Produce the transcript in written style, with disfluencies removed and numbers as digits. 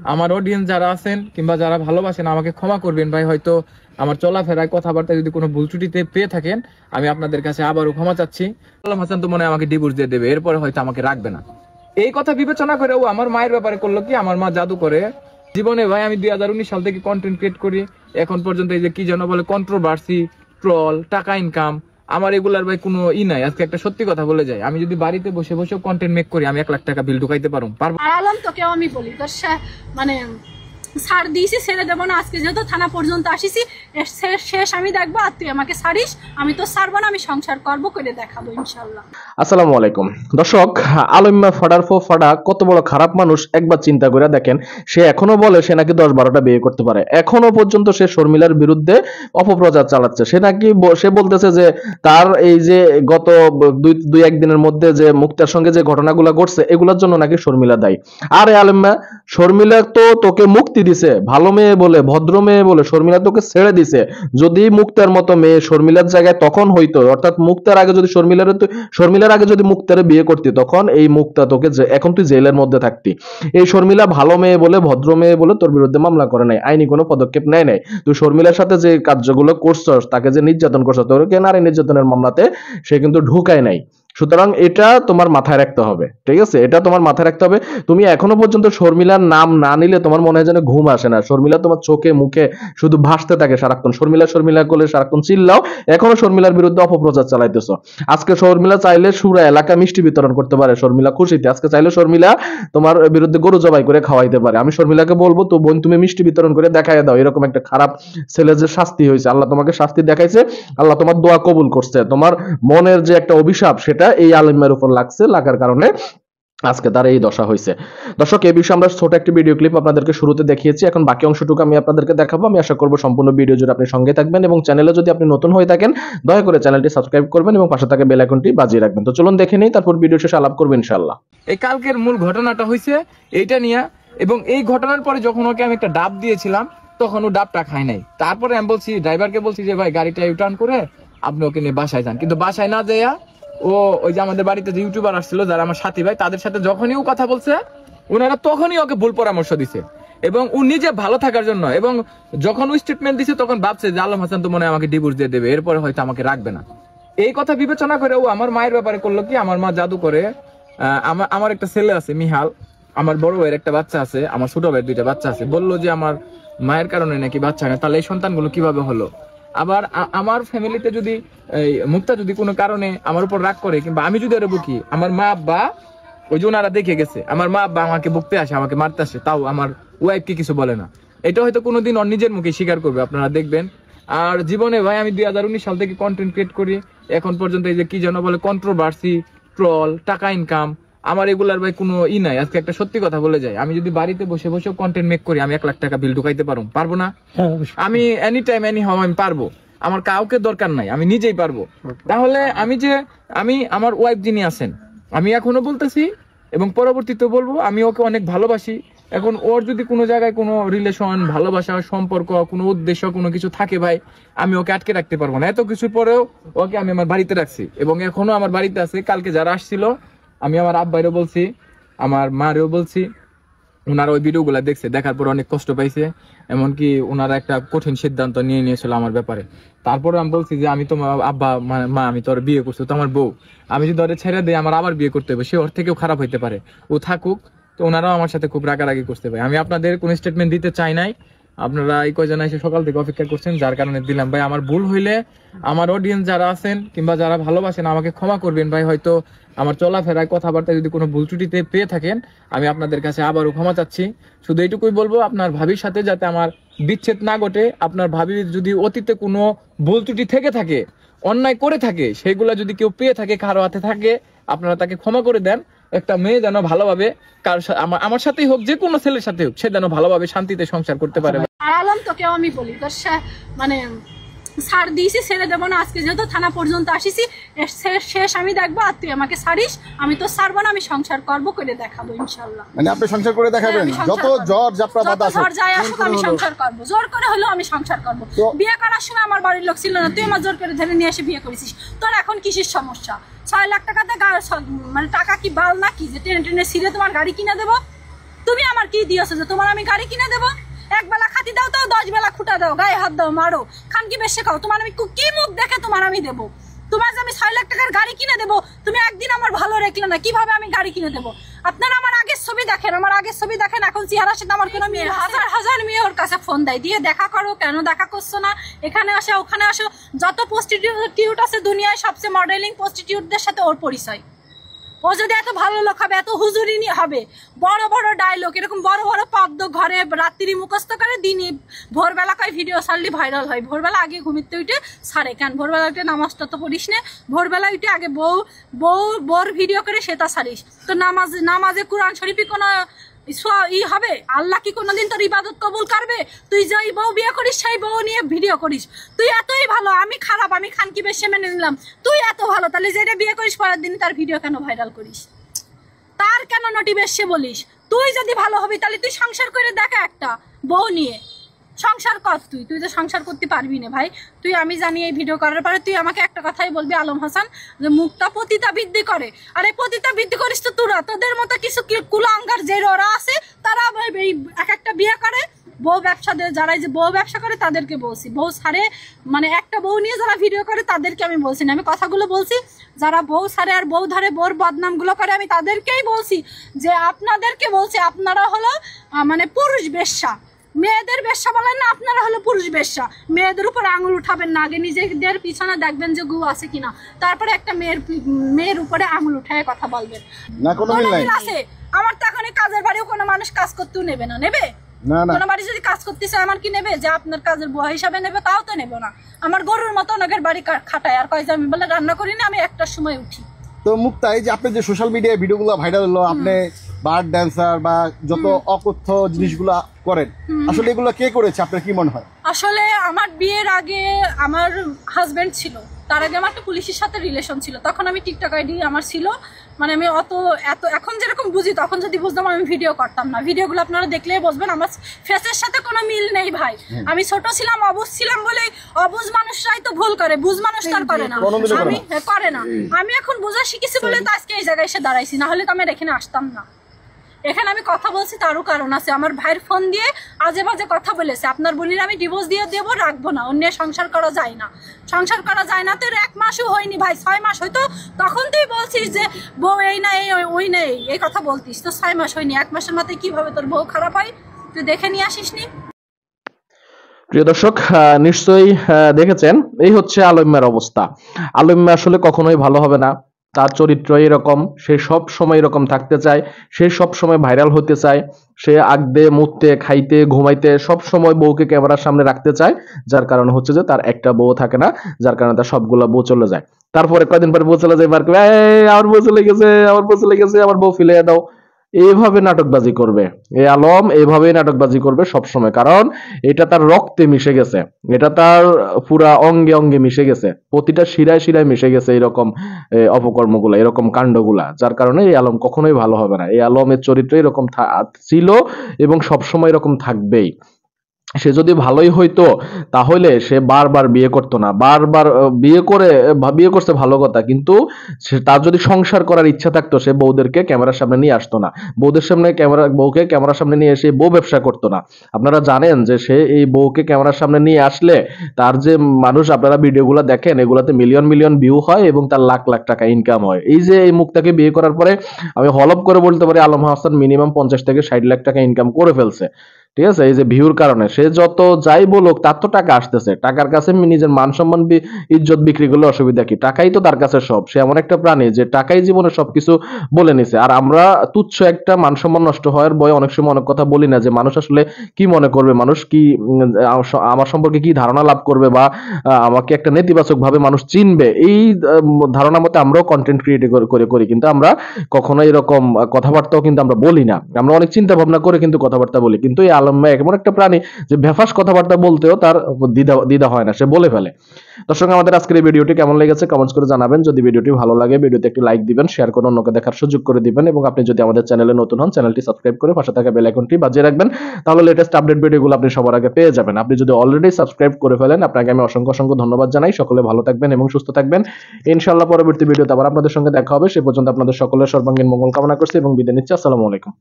আমার অডিয়েন্স যারা আছেন কিংবা যারা ভালোবাসেন আমাকে ক্ষমা করবেন ভাই, হয়তো আমার চলাফেরায় কথাবার্তা যদি কোনো ভুল ত্রুটিতে পেয়ে থাকেন আমি আপনাদের কাছে আবারও ক্ষমা চাচ্ছি। আলম হাসান তো মনে হয় আমাকে ডিভোর্স দিয়ে দেবে, এরপরে হয়তো আমাকে রাখবে না। এই কথা বিবেচনা করে ও আমার মায়ের ব্যাপারে করলো কি, আমার মা জাদু করে। জীবনে ভাই আমি 2019 সাল থেকে কন্টেন্ট ক্রিয়েট করি, এখন পর্যন্ত এই যে কি যেন বলে কন্ট্রোভার্সি, ট্রল, টাকা ইনকাম, আমার এগুলার ভাই কোনো নাই। আজকে একটা সত্যি কথা বলে যাই, আমি যদি বাড়িতে বসে বসে কন্টেন্ট মেক করি আমি 1 লাখ টাকা বিল ঢুকাইতে পারবো। আলম তোকেও আমি বলি তোর মানে ছাড় দিয়েছি, ছেড়ে দেবো না। আজকে যেহেতু থানা পর্যন্ত আসিছি, শেষ আমি দেখবো, আর তুই আমাকে ছাড়িস, আমি তো ছাড়বো না, আমি সংসার করবো, করে দেখাবো ইনশাল্লাহ। আসসালামু আলাইকুম দর্শক, আলম্মা ফাডার ফো ফাডা কত বড় খারাপ মানুষ একবার চিন্তা করে দেখেন। সে এখনো বলে সে নাকি 10-12টা বিয়ে করতে পারে, এখনো পর্যন্ত সে শর্মিলার বিরুদ্ধে অপপ্রচার চালাচ্ছে। সে নাকি সে বলতেছে যে তার এই যে গত 2-1 দিনের মধ্যে যে মুক্তার সঙ্গে যে ঘটনাগুলো ঘটছে এগুলোর জন্য নাকি শর্মিলা দায়ী। আরে আলম্মা, শর্মিলা তো তোকে মুক্তি দিছে, ভালো মেয়ে বলে, ভদ্র মেয়ে বলে শর্মিলা তোকে ছেড়ে দিছে। যদি মুক্তার মতো মেয়ে শর্মিলার জায়গায় তখন হইতো, অর্থাৎ মুক্তার আগে যদি শর্মিলার আগে যদি মুক্তারে বিয়ে করতি, তখন এই মুক্তা তোকে এখন তুই জেলের মধ্যে থাকতি। এই শর্মিলা ভালো মেয়ে বলে, ভদ্র মেয়ে বলে তোর বিরুদ্ধে মামলা করে নাই, আইনি কোনো পদক্ষেপ নেয় নাই। তুই শর্মিলার সাথে যে কার্যগুলো করছস, তাকে যে নির্যাতন করছস, তোকে নারী নির্যাতনের মামলাতে সে কিন্তু ঢুকায় নাই। সুতরাং এটা তোমার মাথায় রাখতে হবে, ঠিক আছে? এটা তোমার মাথায় রাখতে হবে। তুমি এখনো পর্যন্ত শর্মিলার নাম না নিলে তোমার মনে হয় যেন ঘুম আসে না। শর্মিলা তোমার চোখে মুখে শুধু ভাসতে থাকে সারাক্ষণ, শর্মিলা শর্মিলা করে সারাক্ষণ চিল্লাও, এখনো শর্মিলার বিরুদ্ধে অপপ্রচার চালাইতেছো। আজকে শর্মিলা চাইলে সুরা এলাকা মিষ্টি বিতরণ করতে পারে, শর্মিলা খুশিতে। আজকে চাইলে শর্মিলা তোমার বিরুদ্ধে গরু জবাই করে খাওয়াইতে পারে। আমি শর্মিলাকে বলবো, তো বোন তুমি মিষ্টি বিতরণ করে দেখাই দাও এরকম একটা খারাপ ছেলে যে শাস্তি হয়েছে। আল্লাহ তোমাকে শাস্তি দেখাইছে, আল্লাহ তোমার দোয়া কবুল করছে। তোমার মনের যে একটা অভিশাপ সেটা এই আলিমের উপর লাগছে, লাগার কারণে আজকে তার এই দশা হয়েছে। দর্শক, এই বিষয়ে আমরা ছোট একটি ভিডিও ক্লিপ আপনাদেরকে শুরুতে দেখিয়েছি, এখন বাকি অংশটুকু আমি আপনাদেরকে দেখাবো। আমি আশা করব সম্পূর্ণ ভিডিও জুড়ে আপনি সঙ্গে থাকবেন, এবং চ্যানেলে যদি আপনি নতুন হয়ে থাকেন দয়া করে চ্যানেলটি সাবস্ক্রাইব করবেন এবং পাশে থাকা বেল আইকনটি বাজিয়ে রাখবেন। তো চলুন দেখে নেই, তারপর ভিডিও শেষে আলাপ করবেন ইনশাআল্লাহ। এই কালকের মূল ঘটনাটা হয়েছে এইটা নিয়ে, এবং এই ঘটনার পরে যখন ওকে আমি একটা ডাব দিয়েছিলাম তখন ও ডাবটা খায় নাই। তারপরে আমি বলছি ড্রাইভারকে, বলছি যে ভাই গাড়িটা ইউটার্ন করে আপনি ওকে নিয়ে বাসায় যান, কিন্তু বাসায় না যাইয়া ও ওই যে আমাদের বাড়িতে যে ইউটিউবার আসছিল যারা আমার সাথী ভাই, তাদের সাথে যখনই ও কথা বলছে ওনারা তখনই ওকে ভুল পরামর্শ দিছে, এবং ও নিজে ভালো থাকার জন্য। এবং যখন ও স্টেটমেন্ট দিছে তখন ভাবছে যে আলম হাসান তো মনে হয় আমাকে ডিভোর্স দিয়ে দেবে, এরপরে হয়তো আমাকে রাখবে না। এই কথা বিবেচনা করে ও আমার মায়ের ব্যাপারে করলো কি, আমার মা জাদু করে। আমার একটা ছেলে আছে মিহাল, আমার বড় ভাইয়ের একটা বাচ্চা আছে, আমার ছোট ভাইয়ের 2টা বাচ্চা আছে। বললো যে আমার মায়ের কারণে নাকি বাচ্চা হয় না, তাহলে এই সন্তানগুলো কিভাবে হলো। আবার আমার ফ্যামিলিতে যদি মুক্তা যদি কোনো কারণে আমার উপর রাগ করে কিংবা আমি যদি ওরা বকি, আমার মা আব্বা ওই যে ওনারা দেখে গেছে, আমার মা আব্বা আমাকে বকতে আসে, আমাকে মারতে আসে, তাও আমার ওয়াইফকে কিছু বলে না। এটা হয়তো কোনোদিন ওর নিজের মুখে স্বীকার করবে, আপনারা দেখবেন। আর জীবনে ভাই আমি 2019 সাল থেকে কন্টেন্ট ক্রিয়েট করি, এখন পর্যন্ত এই যে কি যেন বলে কন্ট্রোভার্সি, ট্রল, টাকা ইনকাম, আমার এগুলার ভাই কোনো নাই। আজকে একটা সত্যি কথা বলে যাই, আমি যদি বাড়িতে বসে বসে কন্টেন্ট মেক করি আমি 1 লাখ টাকা বিল ঢুকাইতে পারবো না? আমি এনি টাইম এনি হাউ আমি পারবো, আমার কাউকে দরকার নাই, আমি নিজেই পারবো। তাহলে আমি আমার ওয়াইফ যিনি আছেন, আমি এখনো বলতেছি এবং পরবর্তীতে বলবো, আমি ওকে অনেক ভালোবাসি। এখন ওর যদি কোনো জায়গায় কোনো রিলেশন, ভালোবাসা, সম্পর্ক, কোনো উদ্দেশ্য, কোনো কিছু থাকে ভাই, আমি ওকে আটকে রাখতে পারবো না। এত কিছুর পরেও ওকে আমি আমার বাড়িতে রাখছি, এবং এখনো আমার বাড়িতে আছে। কালকে যারা আসছিল আমি আমার আব্বাইরও বলছি, আমার মারেও বলছি, ওনারা ওই ভিডিওগুলো দেখছে, দেখার পর অনেক কষ্ট পাইছে। এমনকি ওনারা একটা কঠিন সিদ্ধান্ত নিয়ে নিয়েছিল আমার ব্যাপারে। তারপরে আমি বলছি যে আমি তোমার আব্বা মা, আমি তোর বিয়ে করছি, তো আমার বউ, আমি যদি ওরে ছেড়ে দিই আমার আবার বিয়ে করতে হবে, সে ওর থেকেও খারাপ হইতে পারে, ও থাকুক। তো ওনারাও আমার সাথে খুব রাগারাগি করতে পারে। আমি আপনাদের কোনো স্টেটমেন্ট দিতে চাই নাই, আপনারা এই কয়জন এসে সকাল থেকে অপেক্ষা করছেন, যার কারণে দিলাম। ভাই আমার ভুল হইলে আমার অডিয়েন্স যারা আছেন কিংবা যারা ভালোবাসেন আমাকে ক্ষমা করবেন ভাই, হয়তো আমার চলাফেরায় কথাবার্তা যদি কোনো ভুল ত্রুটিতে পেয়ে থাকেন আমি আপনাদের কাছে আবারও ক্ষমা চাচ্ছি। শুধু এইটুকুই বলবো, আপনার ভাবির সাথে যাতে আমার বিচ্ছেদ না ঘটে। আপনার ভাবির যদি অতীতে কোনো ভুল ত্রুটি থেকে থাকে, অন্যায় করে থাকে, সেগুলা যদি কেউ পেয়ে থাকে, কারো হাতে থাকে, আপনারা তাকে ক্ষমা করে দেন। একটা মেয়ে যেন ভালোভাবে আমার সাথেই হোক, যে কোনো ছেলের সাথে হোক, সে যেন ভালোভাবে শান্তিতে সংসার করতে পারে। আলম তোকেও আমি বলি তোর মানে ছাড় দিয়েছি, ছেড়ে দেবো না। আজকে যেহেতু থানা পর্যন্ত আসিছি, শেষ আমি দেখবো, আর তুই আমাকে ছাড়িস, আমি তো ছাড়বো না, আমি সংসার করবো, করে দেখাবো ইনশাল্লাহ। মানে আপনি সংসার করে দেখাবেন, যত জ্বর জাপড়া বাধা আসুক, ঝড় যায় আসুক, আমি সংসার করবো, জোর করে হলেও আমি সংসার করবো। বিয়ে করার সময় আমার বাড়ির লোক ছিল না, তুই আমার জোর করে ধরে নিয়ে এসে বিয়ে করেছিস। তোর এখন কিসের সমস্যা? 6 লাখ টাকাতে মানে টাকা কি বাল নাকি যে টেনে টেনে ছিঁড়ে তোমার গাড়ি কিনে দেবো? তুমি আমার কি দিয়েছো যে তোমার আমি গাড়ি কিনে দেবো? এক বেলা খাতি দাও, তো 10 বেলা খুঁটা দাও, গায়ে হাত দাও, মারো, খান কি বেশি খাও, তোমার আমি কি মুখ দেখে তোমার আমি দেবো? তোমার যে আমি 6 লাখ টাকার গাড়ি কিনে দেবো, তুমি একদিন আমার ভালো রাখলে না, কিভাবে আমি গাড়ি কিনে দেবো? আপনারা আমার আগের ছবি দেখেন, এখন চেহারার সাথে আমার কোনো মেয়ে, হাজার হাজার মেয়ে ওর কাছে ফোন দেয়, দিয়ে দেখা করো, কেন দেখা করছো না, এখানে আসো ওখানে আসো। যত প্রস্টিটিউট আছে দুনিয়ায়, সবচেয়ে মডেলিং প্রস্টিটিউটদের সাথে ওর পরিচয়। ও যদি এত ভালো লোক হবে, এত হুজুরি হবে, বড় বড় ডায়লগ, এরকম বড় বড় পদ্ম ঘরে রাত্রি মুখস্থ করে, দিনই ভোরবেলা কয় ভিডিও ছাড়লে ভাইরাল হয়। ভোরবেলা আগে ঘুমিতে উঠে ছাড়ে কেন? ভোরবেলা উঠে নামাজটা তো পড়িস না, ভোরবেলা উঠে আগে বউর ভিডিও করে সেটা ছাড়িস। তো নামাজে কোরআন শরীফে কোনো হবে? আল্লাহ কি কোনোদিন তোর ইবাদত কবুল করবে? তুই যেই বউ বিয়ে করিস সেই বউ নিয়ে ভিডিও করিস। তুই এতই ভালো, আমি খারাপ, আমি খানকি বেশি মেনে নিলাম, তুই এত ভালো, তাহলে যেটা বিয়ে করিস পরের দিন তার ভিডিও কেন ভাইরাল করিস? তার কেন নটি বেশি বলিস? তুই যদি ভালো হবি তাহলে তুই সংসার করে দেখা, একটা বউ নিয়ে সংসার কর। তুই তো সংসার করতে পারবি না ভাই। তুই, আমি জানি এই ভিডিও করার পরে তুই আমাকে একটা কথাই বলবি, আলম হাসান, যে মুখটা পতিতা বৃদ্ধি করে। আরে পতিতা বৃদ্ধি করিস তো তোরা, তোদের মতো কিছু কুলাঙ্গার যে ওরা আছে, তারা এই এক একটা বিয়ে করে, বউ ব্যবসা, যারা যে বউ ব্যবসা করে তাদেরকে বলছি, বউ ছাড়ে, মানে একটা বউ নিয়ে যারা ভিডিও করে তাদেরকে আমি বলছি না, আমি কথাগুলো বলছি। যারা বউ ছাড়ে আর বউ ধরে বউর বদনামগুলো করে, আমি তাদেরকেই বলছি যে আপনাদেরকে বলছি, আপনারা হলো মানে পুরুষ বেশ্যা। মেয়েদের বেশ্যা বলেন না, আপনারা হলো পুরুষ বেশ্যা। মেয়েদের উপর আঙুল উঠাবেন না, আগে নিজেদের পিছনে দেখবেন যে গু আছে কিনা, তারপরে একটা মেয়ের উপরে আঙুল উঠায় কথা বলবেন। না কোনো মিল নাই আছে। আমার তো এখন কাজের বাড়িও কোনো মানুষ কাজ করতেও নেবে না, নেবে? কোনো বাড়ি যদি কাজ করতে চায় আমার কি নেবে? যে আপনার কাজের বুয়া হিসাবে নেবে, তাও তো নেবে না। আমার গরুর মতো অনেকের বাড়ি খাটায়, আর কয় যে আমি বলে রান্না করি না, আমি 1টার সময় উঠি। তো মুক্তা, এই যে আপনি যে সোশ্যাল মিডিয়ায় ভিডিওগুলো ভাইরাল হলো, আপনি বার ড্যান্সার বা যত অকথ্য জিনিসগুলো করেন, আসলে এগুলো কে করেছে আপনার কি মনে হয়? আসলে আমার বিয়ের আগে আমার হাজবেন্ড ছিল, তার আগে আমার একটা পুলিশের সাথে রিলেশন ছিল, তখন আমি টিকটক আইডি আমার ছিল, মানে আমি এত এখন যেরকম বুঝি, তখন যদি বুঝতাম আমি ভিডিও করতাম না। ভিডিওগুলো আপনারা দেখলেই বুঝবেন আমার ফেসের সাথে কোনো মিল নেই ভাই। আমি ছোট ছিলাম, অবুঝ ছিলাম বলে, অবুঝ মানুষরাই তো ভুল করে, বুঝ মানুষ তার করে না, করে না। আমি এখন বোঝা শিখেছি বলে তো আজকে এই জায়গায় এসে দাঁড়াইছি, না হলে তো আমি এখানে আসতাম না। এখানে আমি কথা বলছি তারও কারণ আছে, আমার ভাইয়ের ফোন দিয়ে আজে বাজে কথা বলেছে, আপনার বোনের আমি ডিভোর্স দিয়ে দেবো, রাখবো না, অন্য সংসার করা যায় না, সংসার করা যায় না। তো 1 মাসও হয়নি ভাই, 6 মাস হয়তো, তখন তুই বলছিস যে বউ এই না ওই নেই, এই কথা বলতিস, তো 6 মাস হয়নি, 1 মাসের মাথায় কিভাবে তোর বউ খারাপ হয়? তুই দেখে নিয়ে আসিস নি? প্রিয় দর্শক, নিশ্চয়ই দেখেছেন, এই হচ্ছে আলম্যার অবস্থা। আলম্যা আসলে কখনোই ভালো হবে না, তার চরিত্র এরকম, সে সব সময় এরকম থাকতে চায়, সে সব সময় ভাইরাল হতে চায়, সে আগতে মুততে খাইতে ঘুমাইতে সব সময় বউকে ক্যামেরার সামনে রাখতে চায়, যার কারণে হচ্ছে যে তার একটা বউ থাকে না, যার কারণে তার সবগুলা বউ চলে যায়। তারপরে কয়দিন পরে বউ চলে যায়, আমার বউ চলে গেছে, আমার বউ চলে গেছে, আমার বউ ফিরিয়ে দাও, এইভাবে নাটকবাজি করবে। এই আলম এইভাবেই নাটকবাজি করবে সবসময়, কারণ এটা তার রক্তে মিশে গেছে, এটা তার পুরা অঙ্গে অঙ্গে মিশে গেছে, প্রতিটা শিরায় শিরায় মিশে গেছে এরকম অপকর্মগুলা, এরকম কাণ্ডগুলা, যার কারণে এই আলম কখনোই ভালো হবে না। এই আলমের চরিত্র এরকম ছিল এবং সবসময় এরকম থাকবেই। সে যদি ভালোই হইতো তাহলে সে বারবার বিয়ে করতো না, বারবার বিয়ে করছে ভালো কথা, কিন্তু তার যদি সংসার করার ইচ্ছা থাকতো সে বউদেরকে ক্যামেরার সামনে নিয়ে আসতো না, বউকে ক্যামেরার সামনে নিয়ে এসে বউ ব্যবসা করতো না। আপনারা জানেন যে সে এই বউকে ক্যামেরার সামনে নিয়ে আসলে তার যে মানুষ, আপনারা ভিডিওগুলো দেখেন, এগুলাতে মিলিয়ন মিলিয়ন ভিউ হয় এবং তার লাখ লাখ টাকা ইনকাম হয়। এই যে এই মুক্তাকে বিয়ে করার পরে আমি হলপ করে বলতে পারি আলম হাসান মিনিমাম 50 থেকে 60 লাখ টাকা ইনকাম করে ফেলছে, ঠিক আছে? এই যে ভিউর কারণে সে যত যাই বলুক তার তো টাকা আসতেছে, টাকার কাছে নিজের মান সম্মান ইজ্জত বিক্রি করলে অসুবিধা কি? টাকাই তো তার কাছে সব। সে এমন একটা প্রাণী যে টাকাই জীবনে সবকিছু বলে নিছে। আর আমরা তুচ্ছ একটা মান সম্মান নষ্ট হওয়ার ভয়ে অনেক সময় অনেক কথা বলি না, যে মানুষ আসলে কি মনে করবে, মানুষ কি আমার সম্পর্কে কি ধারণা লাভ করবে, বা আমাকে একটা নেতিবাচক ভাবে মানুষ চিনবে, এই ধারণা মতে আমরাও কন্টেন্ট ক্রিয়েট করি, কিন্তু আমরা কখনো এরকম কথাবার্তাও কিন্তু আমরা বলি না, আমরা অনেক চিন্তা ভাবনা করে কিন্তু কথাবার্তা বলি। কিন্তু এই আলম ভাই এমন একটা প্রাণী যে ভেফাস কথাবার্তা বলতেও তার দ্বিধা হয় না, সে বলে ফেলে। দর্শক, আমাদের আজকের এই ভিডিওটি কেমন লেগেছে কমেন্টস করে জানাবেন। যদি ভিডিওটি ভালো লাগে ভিডিওতে একটি লাইক দিবেন, শেয়ার করে অন্যকে দেখার সুযোগ করে দিবেন, এবং আপনি যদি আমাদের চ্যানেলে নতুন হন চ্যানেলটি সাবস্ক্রাইব করে পাশে থাকা বেল আইকনটি বাজিয়ে রাখবেন, তাহলে লেটেস্ট আপডেট ভিডিওগুলো আপনি সবার আগে পেয়ে যাবেন। আপনি যদি অলরেডি সাবস্ক্রাইব করে ফেলেন, আপনাকে আমি অসংখ্য ধন্যবাদ জানাই। সকলে ভালো থাকবেন এবং সুস্থ থাকবেন। ইনশাআল্লাহ পরবর্তী ভিডিওতে আবার আপনাদের সঙ্গে দেখা হবে। সে পর্যন্ত আপনাদের সকলের সর্বাঙ্গীন মঙ্গল কামনা করছি এবং বিদায় নিচ্ছি। আসসালামু আলাইকুম।